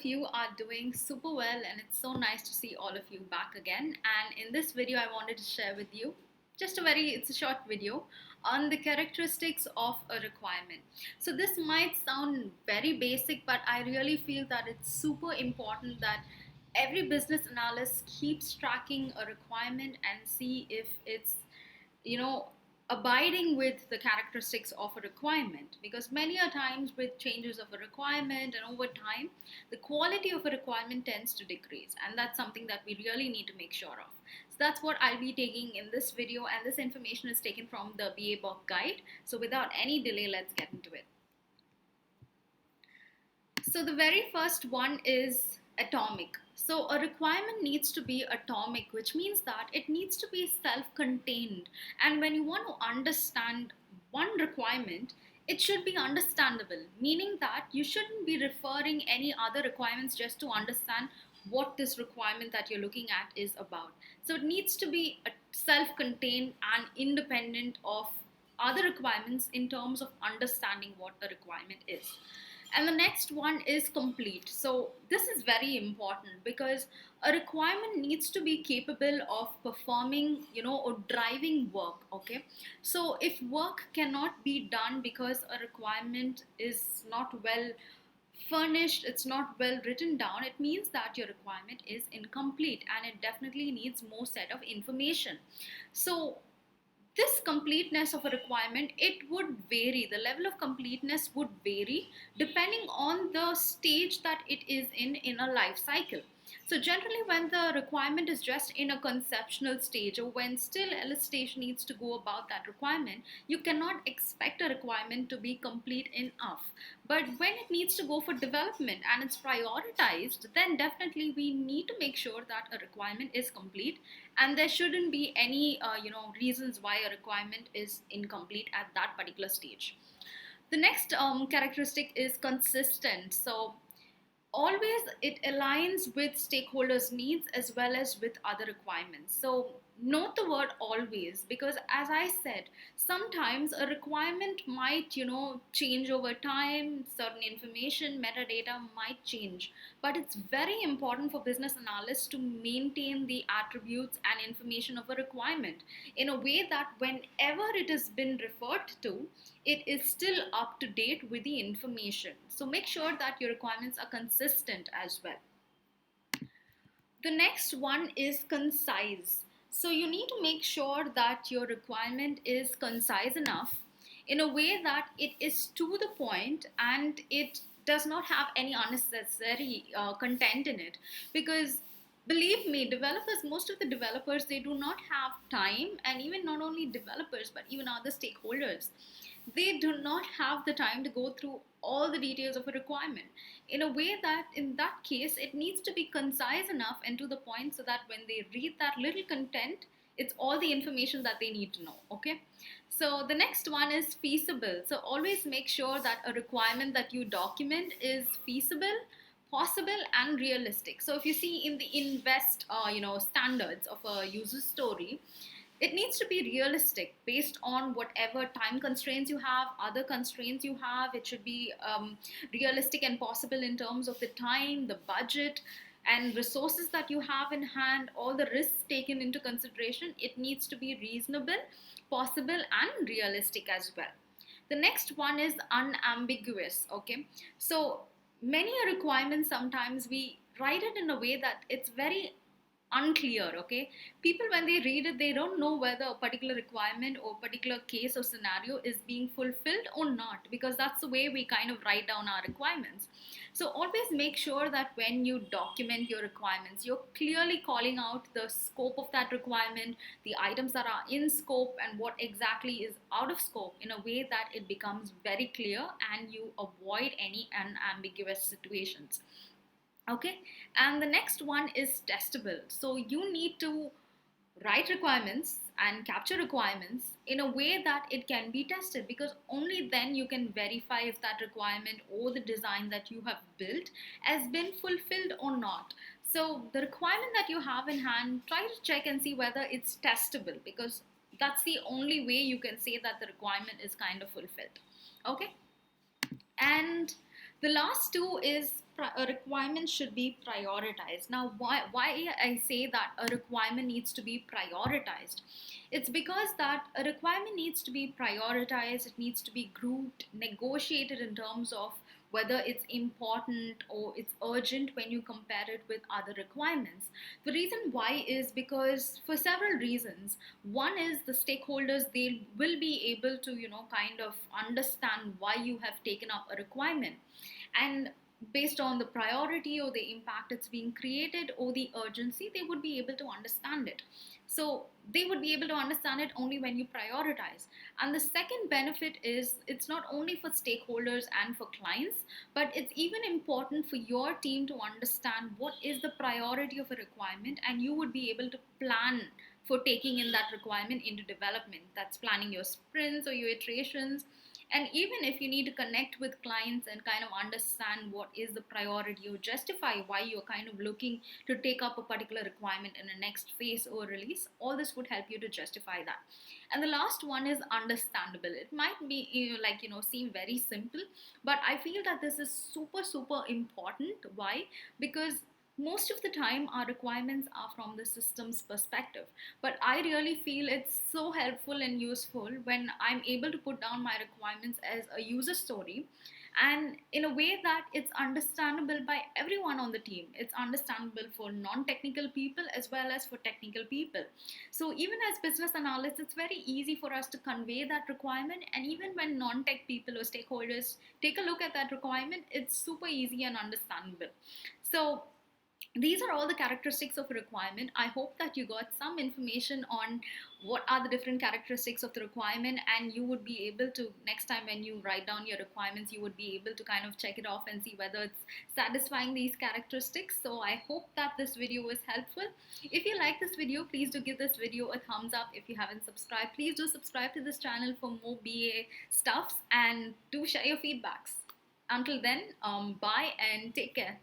You are doing super well, and it's so nice to see all of you back again. And in this video, I wanted to share with you it's a short video on the characteristics of a requirement. So, this might sound very basic, but I really feel that it's super important that every business analyst keeps tracking a requirement and see if it's you know abiding with the characteristics of a requirement, because many a times with changes of a requirement and over time the quality of a requirement tends to decrease, and that's something that we really need to make sure of. So that's what I'll be taking in this video, and this information is taken from the BABOK guide. So without any delay, let's get into it. So the very first one is atomic. So a requirement needs to be atomic, which means that it needs to be self-contained. And when you want to understand one requirement, it should be understandable, meaning that you shouldn't be referring any other requirements just to understand what this requirement that you're looking at is about. So it needs to be self-contained and independent of other requirements in terms of understanding what a requirement is. And the next one is complete. So this is very important because a requirement needs to be capable of performing, or driving work. Okay. So if work cannot be done because a requirement is not well furnished, it's not well written down, it means that your requirement is incomplete and it definitely needs more set of information. So this completeness of a requirement, it would vary, the level of completeness would vary depending on the stage that it is in a life cycle. So generally when the requirement is just in a conceptual stage, or when still elicitation needs to go about that requirement, you cannot expect a requirement to be complete enough. But when it needs to go for development and it's prioritized, then definitely we need to make sure that a requirement is complete, and there shouldn't be any reasons why a requirement is incomplete at that particular stage. The next characteristic is consistent. So always it aligns with stakeholders needs as well as with other requirements. So note the word always, because as I said, sometimes a requirement might change over time, certain information metadata might change, but it's very important for business analysts to maintain the attributes and information of a requirement in a way that whenever it has been referred to, it is still up to date with the information. So make sure that your requirements are consistent as well. The next one is concise. So you need to make sure that your requirement is concise enough in a way that it is to the point and it does not have any unnecessary content in it. Because believe me, developers, most of the developers, they do not have time, and even not only developers but even other stakeholders, they do not have the time to go through all the details of a requirement in a way that in that case it needs to be concise enough and to the point, so that when they read that little content, it's all the information that they need to know. Okay. So the next one is feasible. So always make sure that a requirement that you document is feasible, possible and realistic. So if you see in the invest standards of a user story, it needs to be realistic based on whatever time constraints you have, other constraints you have. It should be realistic and possible in terms of the time, the budget and resources that you have in hand, all the risks taken into consideration. It needs to be reasonable, possible and realistic as well. The next one is unambiguous. Okay, so many requirements, sometimes we write it in a way that it's very unclear. Okay, people when they read it, they don't know whether a particular requirement or particular case or scenario is being fulfilled or not, because that's the way we kind of write down our requirements. So always make sure that when you document your requirements, you're clearly calling out the scope of that requirement, the items that are in scope and what exactly is out of scope, in a way that it becomes very clear and you avoid any unambiguous situations. Okay, and the next one is testable. So you need to write requirements and capture requirements in a way that it can be tested, because only then you can verify if that requirement or the design that you have built has been fulfilled or not. So the requirement that you have in hand, try to check and see whether it's testable, because that's the only way you can say that the requirement is kind of fulfilled. Okay, and The last two is a requirement should be prioritized. Now, why I say that a requirement needs to be prioritized? It's because that a requirement needs to be prioritized, it needs to be grouped, negotiated in terms of whether it's important or it's urgent when you compare it with other requirements. The reason why is because for several reasons. One is the stakeholders, they will be able to, kind of understand why you have taken up a requirement, and based on the priority or the impact it's being created or the urgency, they would be able to understand it. So they would be able to understand it only when you prioritize. And the second benefit is it's not only for stakeholders and for clients, but it's even important for your team to understand what is the priority of a requirement, and you would be able to plan for taking in that requirement into development. That's planning your sprints or your iterations. And even if you need to connect with clients and kind of understand what is the priority or justify why you're kind of looking to take up a particular requirement in a next phase or release, all this would help you to justify that. And the last one is understandable. It might be, seem very simple, but I feel that this is super, super important. Why? Because most of the time our requirements are from the system's perspective, but I really feel it's so helpful and useful when I'm able to put down my requirements as a user story, and in a way that it's understandable by everyone on the team. It's understandable for non-technical people as well as for technical people. So even as business analysts, it's very easy for us to convey that requirement, and even when non-tech people or stakeholders take a look at that requirement, it's super easy and understandable. So these are all the characteristics of a requirement. I hope that you got some information on what are the different characteristics of the requirement, and you would be able to, next time when you write down your requirements, you would be able to kind of check it off and see whether it's satisfying these characteristics. So I hope that this video was helpful. If you like this video, please do give this video a thumbs up. If you haven't subscribed, please do subscribe to this channel for more BA stuffs, and do share your feedbacks. Until then, bye and take care.